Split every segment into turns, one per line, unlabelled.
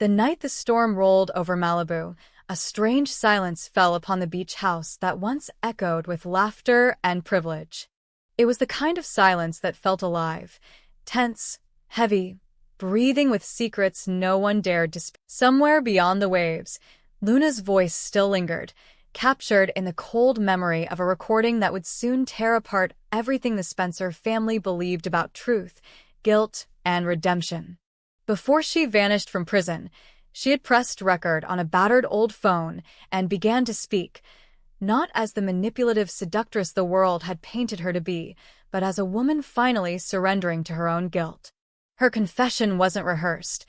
The night the storm rolled over Malibu, a strange silence fell upon the beach house that once echoed with laughter and privilege. It was the kind of silence that felt alive, tense, heavy, breathing with secrets no one dared to speak. Somewhere beyond the waves, Luna's voice still lingered, captured in the cold memory of a recording that would soon tear apart everything the Spencer family believed about truth, guilt, and redemption. Before she vanished from prison, she had pressed record on a battered old phone and began to speak, not as the manipulative seductress the world had painted her to be, but as a woman finally surrendering to her own guilt. Her confession wasn't rehearsed.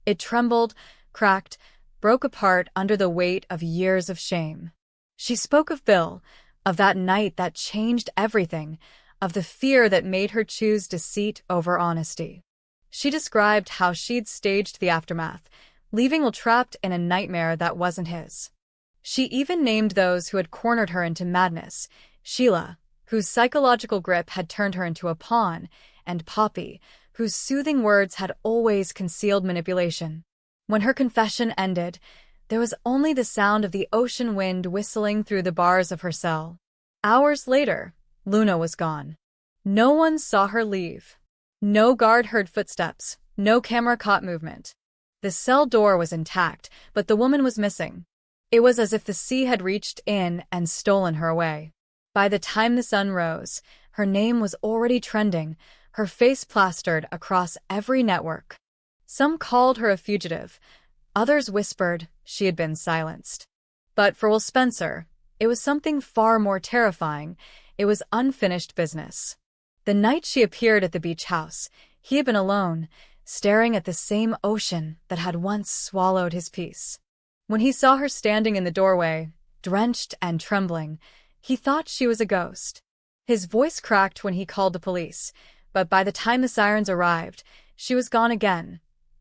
It trembled, cracked, broke apart under the weight of years of shame. She spoke of Bill, of that night that changed everything, of the fear that made her choose deceit over honesty. She described how she'd staged the aftermath, leaving Will trapped in a nightmare that wasn't his. She even named those who had cornered her into madness: Sheila, whose psychological grip had turned her into a pawn, and Poppy, whose soothing words had always concealed manipulation. When her confession ended, there was only the sound of the ocean wind whistling through the bars of her cell. Hours later, Luna was gone. No one saw her leave. No guard heard footsteps, no camera caught movement. The cell door was intact, but the woman was missing. It was as if the sea had reached in and stolen her away. By the time the sun rose, her name was already trending, her face plastered across every network. Some called her a fugitive. Others whispered she had been silenced. But for Will Spencer, it was something far more terrifying. It was unfinished business. The night she appeared at the beach house, he had been alone, staring at the same ocean that had once swallowed his peace. When he saw her standing in the doorway, drenched and trembling, he thought she was a ghost. His voice cracked when he called the police, but by the time the sirens arrived, she was gone again,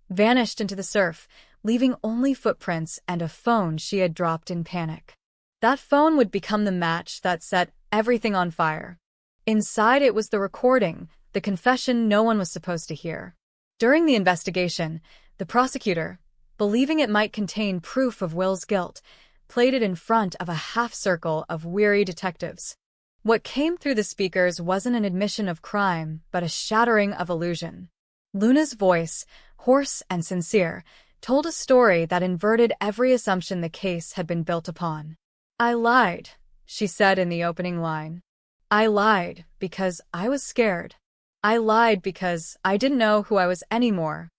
vanished into the surf, leaving only footprints and a phone she had dropped in panic. That phone would become the match that set everything on fire. Inside it was the recording, the confession no one was supposed to hear. During the investigation, the prosecutor, believing it might contain proof of Will's guilt, played it in front of a half-circle of weary detectives. What came through the speakers wasn't an admission of crime, but a shattering of illusion. Luna's voice, hoarse and sincere, told a story that inverted every assumption the case had been built upon. "I lied," she said in the opening line. "I lied because I was scared. I lied because I didn't know who I was anymore."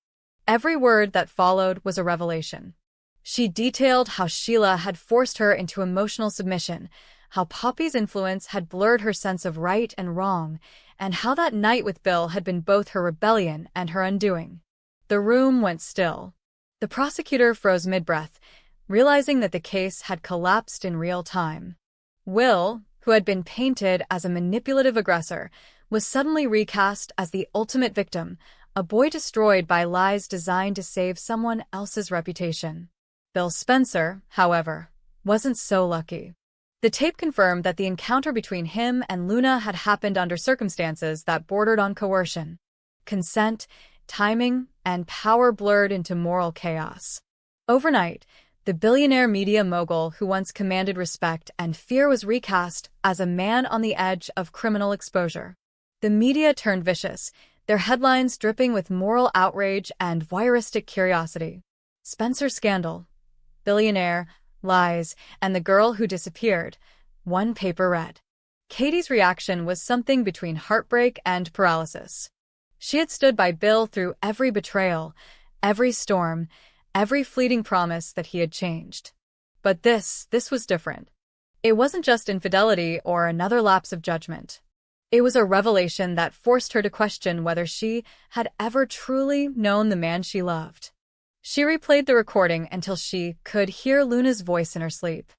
Every word that followed was a revelation. She detailed how Sheila had forced her into emotional submission, how Poppy's influence had blurred her sense of right and wrong, and how that night with Bill had been both her rebellion and her undoing. The room went still. The prosecutor froze mid-breath, realizing that the case had collapsed in real time. Will, who had been painted as a manipulative aggressor, was suddenly recast as the ultimate victim, a boy destroyed by lies designed to save someone else's reputation. Bill Spencer, however, wasn't so lucky. The tape confirmed that the encounter between him and Luna had happened under circumstances that bordered on coercion. Consent, timing, and power blurred into moral chaos. Overnight, the billionaire media mogul who once commanded respect and fear was recast as a man on the edge of criminal exposure. The media turned vicious, their headlines dripping with moral outrage and voyeuristic curiosity. Spencer scandal, billionaire, lies, and the girl who disappeared, one paper read. Katie's reaction was something between heartbreak and paralysis. She had stood by Bill through every betrayal, every storm, every fleeting promise that he had changed. But this was different. It wasn't just infidelity or another lapse of judgment. It was a revelation that forced her to question whether she had ever truly known the man she loved. She replayed the recording until she could hear Luna's voice in her sleep.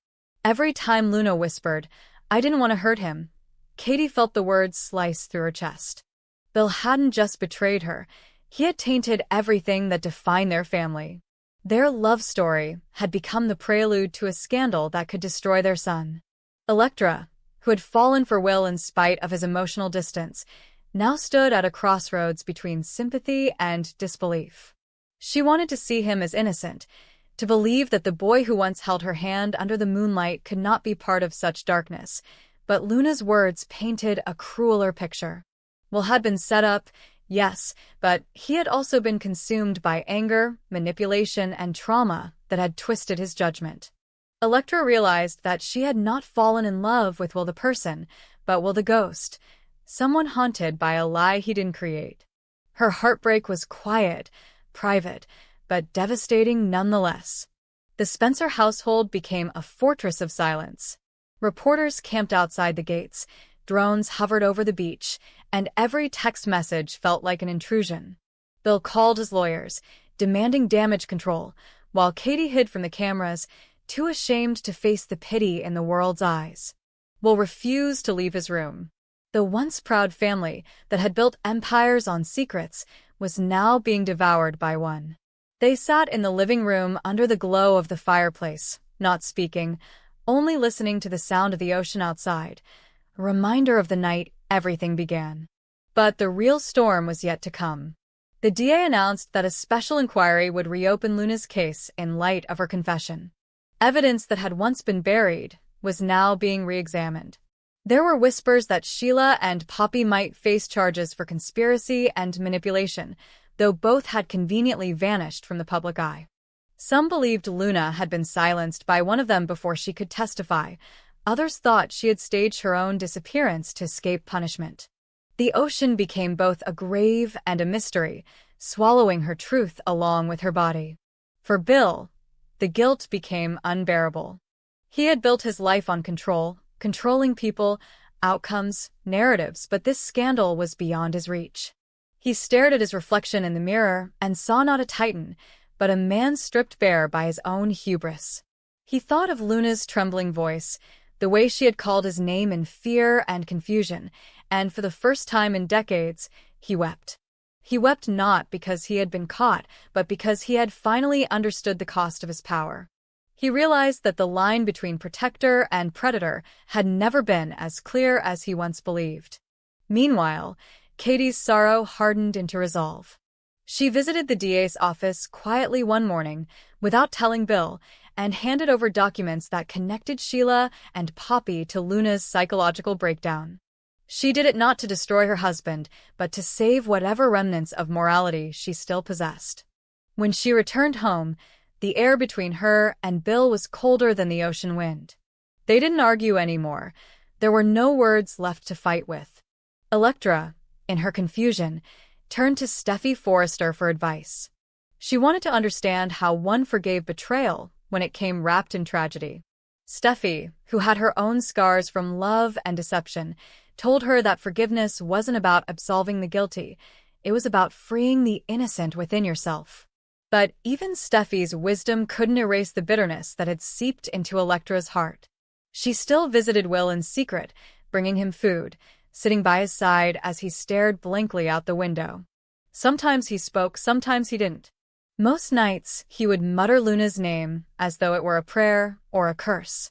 Every time Luna whispered, "I didn't want to hurt him," Katie felt the words slice through her chest. Bill hadn't just betrayed her, he had tainted everything that defined their family. Their love story had become the prelude to a scandal that could destroy their son. Electra, who had fallen for Will in spite of his emotional distance, now stood at a crossroads between sympathy and disbelief. She wanted to see him as innocent, to believe that the boy who once held her hand under the moonlight could not be part of such darkness. But Luna's words painted a crueler picture. Will had been set up, yes, but he had also been consumed by anger, manipulation, and trauma that had twisted his judgment. Electra realized that she had not fallen in love with Will the person, but Will the ghost, someone haunted by a lie he didn't create. Her heartbreak was quiet, private, but devastating nonetheless. The Spencer household became a fortress of silence. Reporters camped outside the gates, drones hovered over the beach, and every text message felt like an intrusion. Bill called his lawyers, demanding damage control, while Katie hid from the cameras, too ashamed to face the pity in the world's eyes. Will refused to leave his room. The once proud family that had built empires on secrets was now being devoured by one. They sat in the living room under the glow of the fireplace, not speaking, only listening to the sound of the ocean outside, a reminder of the night everything began. But the real storm was yet to come. The DA announced that a special inquiry would reopen Luna's case in light of her confession. Evidence that had once been buried was now being re-examined. There were whispers that Sheila and Poppy might face charges for conspiracy and manipulation, though both had conveniently vanished from the public eye. Some believed Luna had been silenced by one of them before she could testify. Others thought she had staged her own disappearance to escape punishment. The ocean became both a grave and a mystery, swallowing her truth along with her body. For Bill, the guilt became unbearable. He had built his life on control, controlling people, outcomes, narratives, but this scandal was beyond his reach. He stared at his reflection in the mirror and saw not a titan, but a man stripped bare by his own hubris. He thought of Luna's trembling voice, the way she had called his name in fear and confusion, and for the first time in decades, he wept. He wept not because he had been caught, but because he had finally understood the cost of his power. He realized that the line between protector and predator had never been as clear as he once believed. Meanwhile, Katie's sorrow hardened into resolve. She visited the DA's office quietly one morning, without telling Bill, and handed over documents that connected Sheila and Poppy to Luna's psychological breakdown. She did it not to destroy her husband, but to save whatever remnants of morality she still possessed. When she returned home, the air between her and Bill was colder than the ocean wind. They didn't argue anymore. There were no words left to fight with. Electra, in her confusion, turned to Steffi Forrester for advice. She wanted to understand how one forgave betrayal when it came wrapped in tragedy. Steffi, who had her own scars from love and deception, told her that forgiveness wasn't about absolving the guilty, it was about freeing the innocent within yourself. But even Steffi's wisdom couldn't erase the bitterness that had seeped into Electra's heart. She still visited Will in secret, bringing him food, sitting by his side as he stared blankly out the window. Sometimes he spoke, sometimes he didn't. Most nights, he would mutter Luna's name as though it were a prayer or a curse.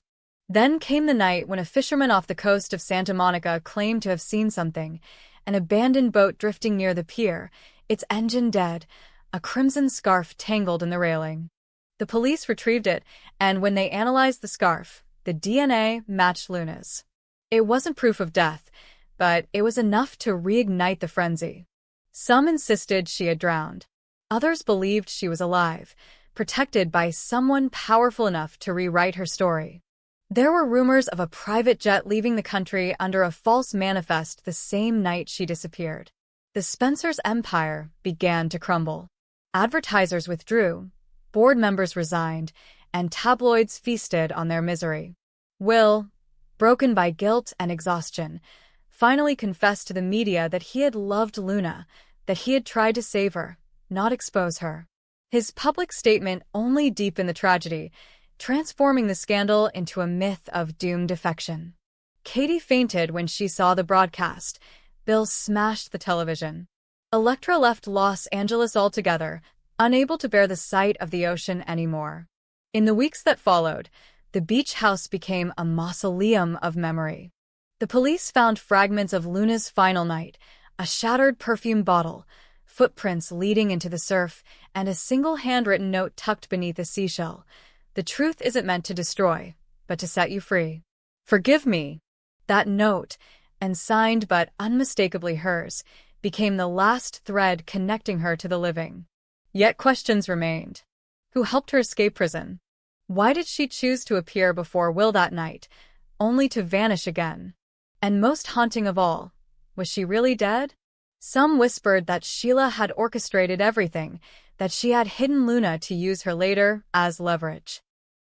Then came the night when a fisherman off the coast of Santa Monica claimed to have seen something, an abandoned boat drifting near the pier, its engine dead, a crimson scarf tangled in the railing. The police retrieved it, and when they analyzed the scarf, the DNA matched Luna's. It wasn't proof of death, but it was enough to reignite the frenzy. Some insisted she had drowned. Others believed she was alive, protected by someone powerful enough to rewrite her story. There were rumors of a private jet leaving the country under a false manifest the same night she disappeared. The Spencer's empire began to crumble. Advertisers withdrew, board members resigned, and tabloids feasted on their misery. Will, broken by guilt and exhaustion, finally confessed to the media that he had loved Luna, that he had tried to save her, not expose her. His public statement only deepened the tragedy, transforming the scandal into a myth of doomed defection. Katie fainted when she saw the broadcast. Bill smashed the television. Electra left Los Angeles altogether, unable to bear the sight of the ocean anymore. In the weeks that followed, the beach house became a mausoleum of memory. The police found fragments of Luna's final night, a shattered perfume bottle, footprints leading into the surf, and a single handwritten note tucked beneath a seashell. The truth isn't meant to destroy, but to set you free. Forgive me. That note, and signed but unmistakably hers, became the last thread connecting her to the living. Yet questions remained. Who helped her escape prison? Why did she choose to appear before Will that night, only to vanish again? And most haunting of all, was she really dead? Some whispered that Sheila had orchestrated everything, that she had hidden Luna to use her later as leverage.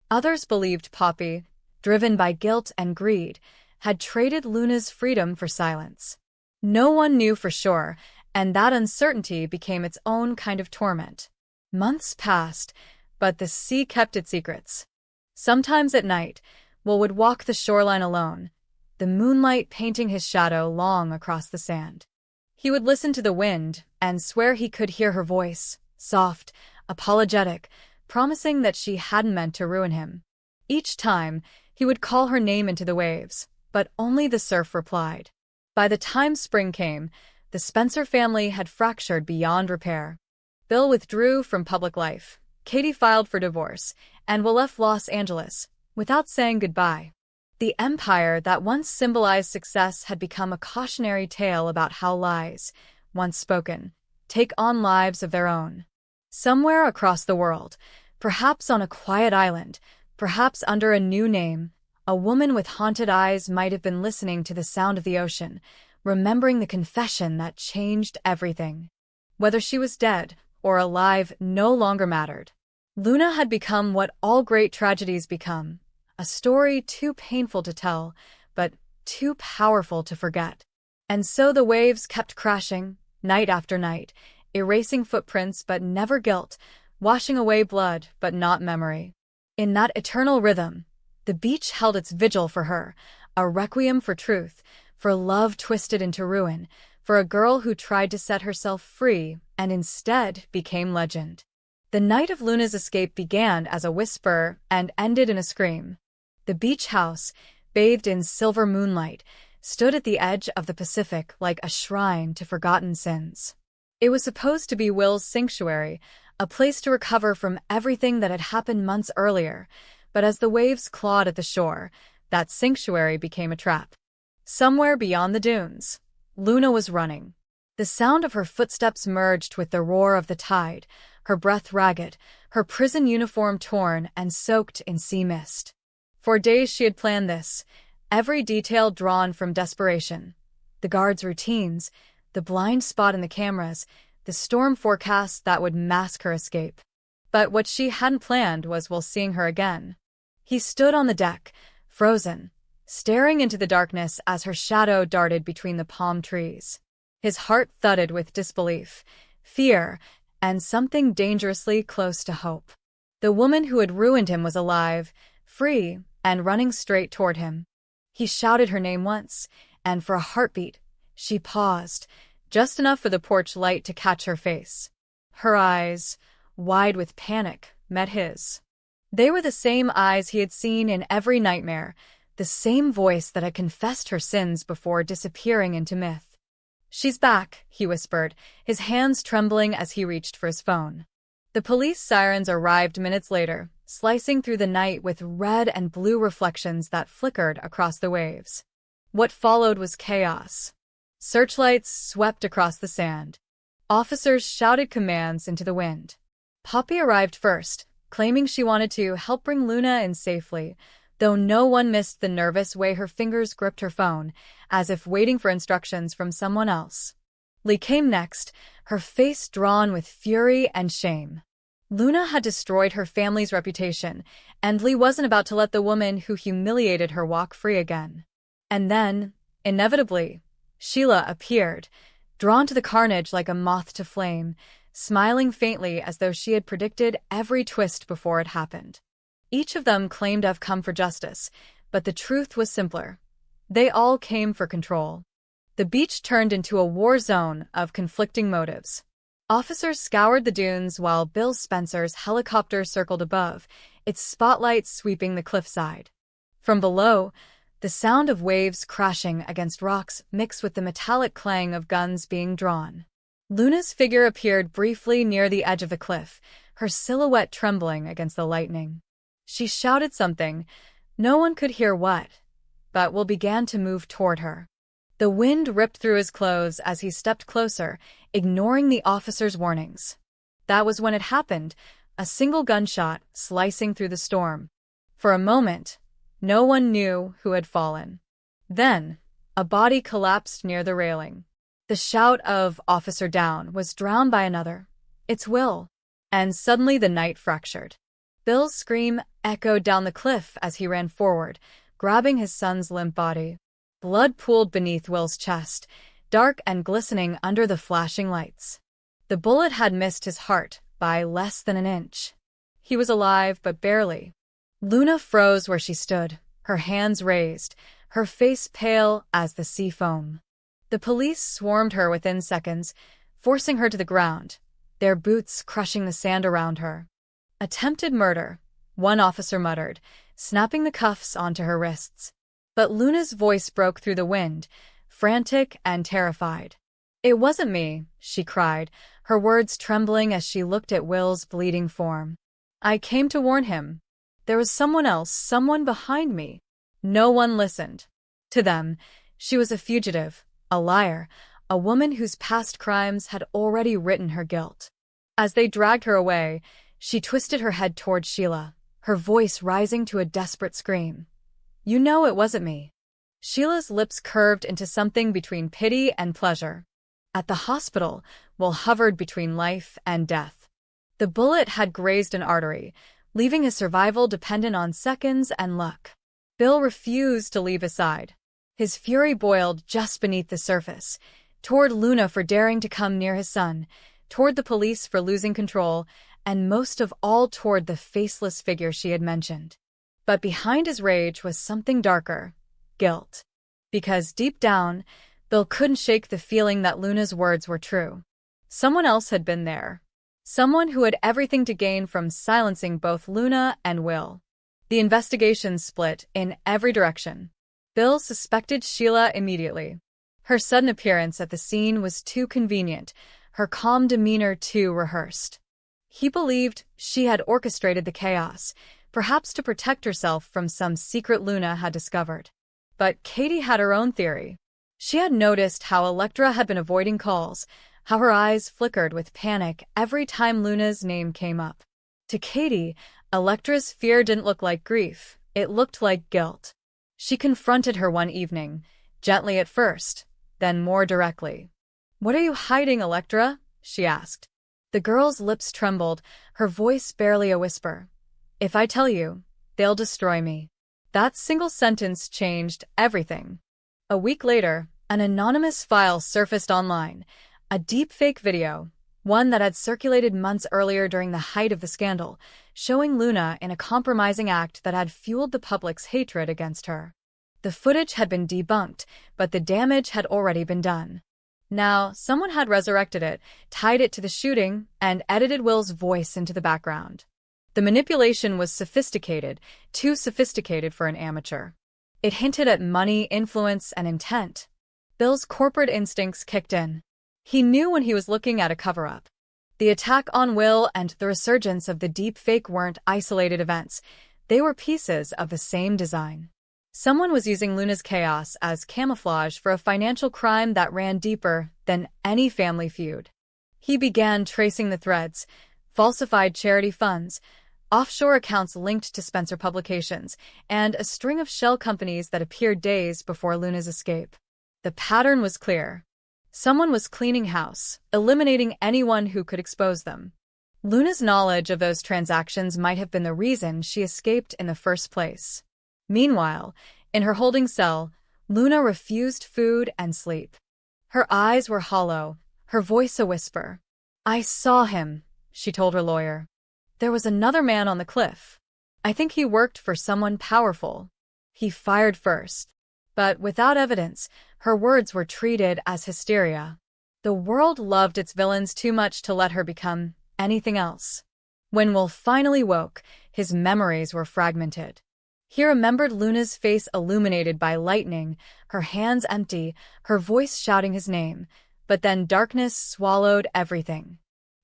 Others believed Poppy, driven by guilt and greed, had traded Luna's freedom for silence. No one knew for sure, and that uncertainty became its own kind of torment. Months passed, but the sea kept its secrets. Sometimes at night, Will would walk the shoreline alone, the moonlight painting his shadow long across the sand. He would listen to the wind and swear he could hear her voice, soft, apologetic, promising that she hadn't meant to ruin him. Each time, he would call her name into the waves, but only the surf replied. By the time spring came, the Spencer family had fractured beyond repair. Bill withdrew from public life, Katie filed for divorce, and Will left Los Angeles, without saying goodbye. The empire that once symbolized success had become a cautionary tale about how lies, once spoken, take on lives of their own. Somewhere across the world, perhaps on a quiet island, perhaps under a new name, a woman with haunted eyes might have been listening to the sound of the ocean, remembering the confession that changed everything. Whether she was dead or alive no longer mattered. Luna had become what all great tragedies become, a story too painful to tell, but too powerful to forget. And so the waves kept crashing, night after night, erasing footprints but never guilt, washing away blood but not memory. In that eternal rhythm, the beach held its vigil for her, a requiem for truth, for love twisted into ruin, for a girl who tried to set herself free and instead became legend. The night of Luna's escape began as a whisper and ended in a scream. The beach house, bathed in silver moonlight, stood at the edge of the Pacific like a shrine to forgotten sins. It was supposed to be Will's sanctuary, a place to recover from everything that had happened months earlier, but as the waves clawed at the shore, that sanctuary became a trap. Somewhere beyond the dunes, Luna was running. The sound of her footsteps merged with the roar of the tide, her breath ragged, her prison uniform torn and soaked in sea mist. For days she had planned this, every detail drawn from desperation. The guards' routines, the blind spot in the cameras, the storm forecasts that would mask her escape. But what she hadn't planned was Will seeing her again. He stood on the deck, frozen, staring into the darkness as her shadow darted between the palm trees. His heart thudded with disbelief, fear, and something dangerously close to hope. The woman who had ruined him was alive, free, and running straight toward him. He shouted her name once, and for a heartbeat, she paused, just enough for the porch light to catch her face. Her eyes, wide with panic, met his. They were the same eyes he had seen in every nightmare, the same voice that had confessed her sins before disappearing into myth. "She's back," he whispered, his hands trembling as he reached for his phone. The police sirens arrived minutes later, slicing through the night with red and blue reflections that flickered across the waves. What followed was chaos. Searchlights swept across the sand. Officers shouted commands into the wind. Poppy arrived first, claiming she wanted to help bring Luna in safely, though no one missed the nervous way her fingers gripped her phone, as if waiting for instructions from someone else. Lee came next, her face drawn with fury and shame. Luna had destroyed her family's reputation, and Lee wasn't about to let the woman who humiliated her walk free again. And then, inevitably, Sheila appeared, drawn to the carnage like a moth to flame, smiling faintly as though she had predicted every twist before it happened. Each of them claimed to have come for justice, but the truth was simpler. They all came for control. The beach turned into a war zone of conflicting motives. Officers scoured the dunes while Bill Spencer's helicopter circled above, its spotlight sweeping the cliffside. From below, the sound of waves crashing against rocks mixed with the metallic clang of guns being drawn. Luna's figure appeared briefly near the edge of the cliff, her silhouette trembling against the lightning. She shouted something, no one could hear what, but Will began to move toward her. The wind ripped through his clothes as he stepped closer, ignoring the officer's warnings. That was when it happened, a single gunshot slicing through the storm. For a moment, no one knew who had fallen. Then, a body collapsed near the railing. The shout of "Officer down" was drowned by another. "It's Will." And suddenly the night fractured. Bill's scream echoed down the cliff as he ran forward, grabbing his son's limp body. Blood pooled beneath Will's chest, dark and glistening under the flashing lights. The bullet had missed his heart by less than an inch. He was alive, but barely. Luna froze where she stood, her hands raised, her face pale as the sea foam. The police swarmed her within seconds, forcing her to the ground, their boots crushing the sand around her. "Attempted murder," one officer muttered, snapping the cuffs onto her wrists. But Luna's voice broke through the wind, frantic and terrified. "It wasn't me," she cried, her words trembling as she looked at Will's bleeding form. "I came to warn him. There was someone else, someone behind me." No one listened. To them, she was a fugitive, a liar, a woman whose past crimes had already written her guilt. As they dragged her away, she twisted her head toward Sheila, her voice rising to a desperate scream. "You know it wasn't me." Sheila's lips curved into something between pity and pleasure. At the hospital, Will hovered between life and death. The bullet had grazed an artery, leaving his survival dependent on seconds and luck. Bill refused to leave his side. His fury boiled just beneath the surface, toward Luna for daring to come near his son, toward the police for losing control, and most of all toward the faceless figure she had mentioned. But behind his rage was something darker: guilt. Because deep down, Bill couldn't shake the feeling that Luna's words were true. Someone else had been there. Someone who had everything to gain from silencing both Luna and Will. The investigation split in every direction. Bill suspected Sheila immediately. Her sudden appearance at the scene was too convenient, her calm demeanor too rehearsed. He believed she had orchestrated the chaos, perhaps to protect herself from some secret Luna had discovered. But Katie had her own theory. She had noticed how Electra had been avoiding calls, how her eyes flickered with panic every time Luna's name came up. To Katie, Electra's fear didn't look like grief, it looked like guilt. She confronted her one evening, gently at first, then more directly. "What are you hiding, Electra?" she asked. The girl's lips trembled, her voice barely a whisper. "If I tell you, they'll destroy me." That single sentence changed everything. A week later, an anonymous file surfaced online, a deepfake video, one that had circulated months earlier during the height of the scandal, showing Luna in a compromising act that had fueled the public's hatred against her. The footage had been debunked, but the damage had already been done. Now, someone had resurrected it, tied it to the shooting, and edited Will's voice into the background. The manipulation was sophisticated, too sophisticated for an amateur. It hinted at money, influence, and intent. Bill's corporate instincts kicked in. He knew when he was looking at a cover-up. The attack on Will and the resurgence of the deepfake weren't isolated events. They were pieces of the same design. Someone was using Luna's chaos as camouflage for a financial crime that ran deeper than any family feud. He began tracing the threads: falsified charity funds, offshore accounts linked to Spencer Publications, and a string of shell companies that appeared days before Luna's escape. The pattern was clear. Someone was cleaning house, eliminating anyone who could expose them. Luna's knowledge of those transactions might have been the reason she escaped in the first place. Meanwhile, in her holding cell, Luna refused food and sleep. Her eyes were hollow, her voice a whisper. "I saw him," she told her lawyer. "There was another man on the cliff. I think he worked for someone powerful. He fired first." But without evidence, her words were treated as hysteria. The world loved its villains too much to let her become anything else. When Will finally woke, his memories were fragmented. He remembered Luna's face illuminated by lightning, her hands empty, her voice shouting his name, But then darkness swallowed everything.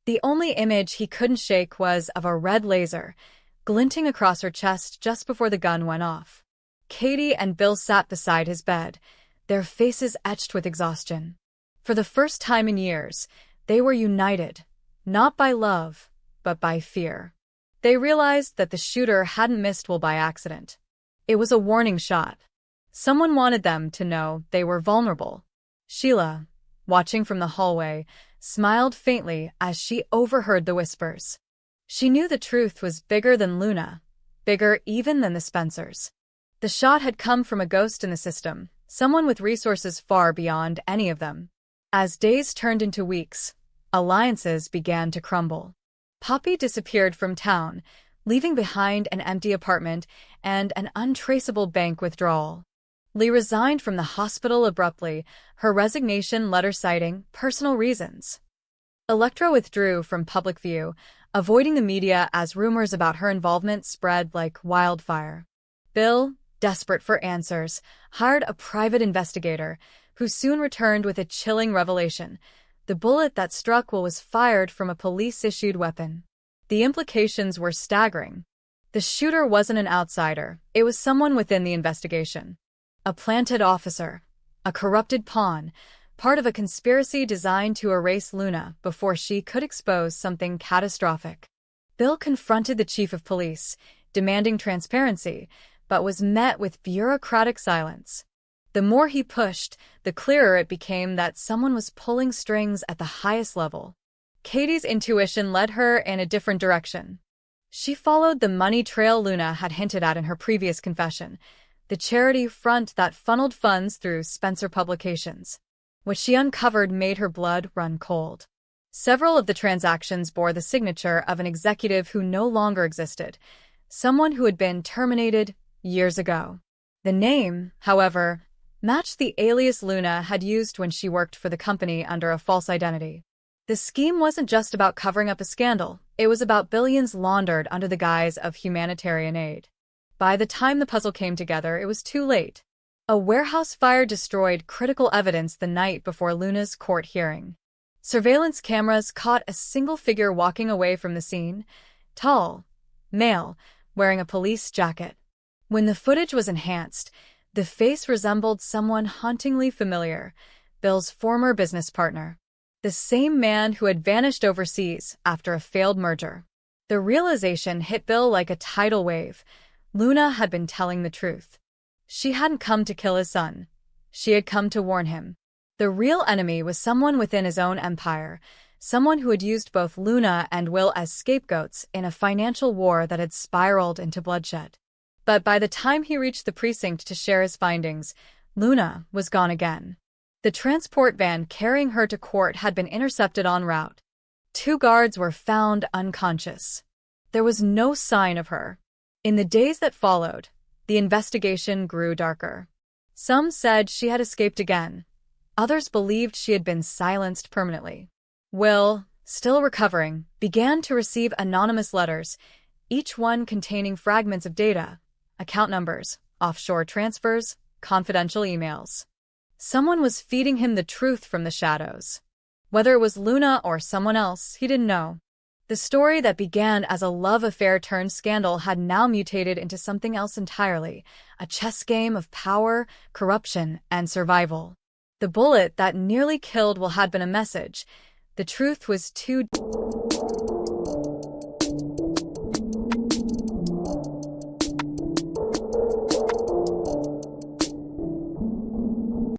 The only image he couldn't shake was of a red laser, glinting across her chest just before the gun went off. Katie and Bill sat beside his bed, their faces etched with exhaustion. For the first time in years, they were united, not by love, but by fear. They realized that the shooter hadn't missed Will by accident. It was a warning shot. Someone wanted them to know they were vulnerable. Sheila, watching from the hallway, smiled faintly as she overheard the whispers. She knew the truth was bigger than Luna, bigger even than the Spencers. The shot had come from a ghost in the system, someone with resources far beyond any of them. As days turned into weeks, alliances began to crumble. Poppy disappeared from town, leaving behind an empty apartment and an untraceable bank withdrawal. Lee resigned from the hospital abruptly, her resignation letter citing personal reasons. Electra withdrew from public view, avoiding the media as rumors about her involvement spread like wildfire. Bill, desperate for answers, hired a private investigator, who soon returned with a chilling revelation. The bullet that struck Will was fired from a police-issued weapon. The implications were staggering. The shooter wasn't an outsider, it was someone within the investigation. A planted officer, a corrupted pawn, part of a conspiracy designed to erase Luna before she could expose something catastrophic. Bill confronted the chief of police, demanding transparency, but was met with bureaucratic silence. The more he pushed, the clearer it became that someone was pulling strings at the highest level. Katie's intuition led her in a different direction. She followed the money trail Luna had hinted at in her previous confession, the charity front that funneled funds through Spencer Publications. What she uncovered made her blood run cold. Several of the transactions bore the signature of an executive who no longer existed, someone who had been terminated years ago. The name, however, matched the alias Luna had used when she worked for the company under a false identity. The scheme wasn't just about covering up a scandal, it was about billions laundered under the guise of humanitarian aid. By the time the puzzle came together, it was too late. A warehouse fire destroyed critical evidence the night before Luna's court hearing. Surveillance cameras caught a single figure walking away from the scene, tall, male, wearing a police jacket. When the footage was enhanced, the face resembled someone hauntingly familiar, Bill's former business partner. The same man who had vanished overseas after a failed merger. The realization hit Bill like a tidal wave. Luna had been telling the truth. She hadn't come to kill his son. She had come to warn him. The real enemy was someone within his own empire, someone who had used both Luna and Will as scapegoats in a financial war that had spiraled into bloodshed. But by the time he reached the precinct to share his findings, Luna was gone again. The transport van carrying her to court had been intercepted en route. 2 guards were found unconscious. There was no sign of her. In the days that followed, the investigation grew darker. Some said she had escaped again. Others believed she had been silenced permanently. Will, still recovering, began to receive anonymous letters, each one containing fragments of data, account numbers, offshore transfers, confidential emails. Someone was feeding him the truth from the shadows. Whether it was Luna or someone else, he didn't know. The story that began as a love affair turned scandal had now mutated into something else entirely, a chess game of power, corruption, and survival. The bullet that nearly killed Will had been a message. The truth was too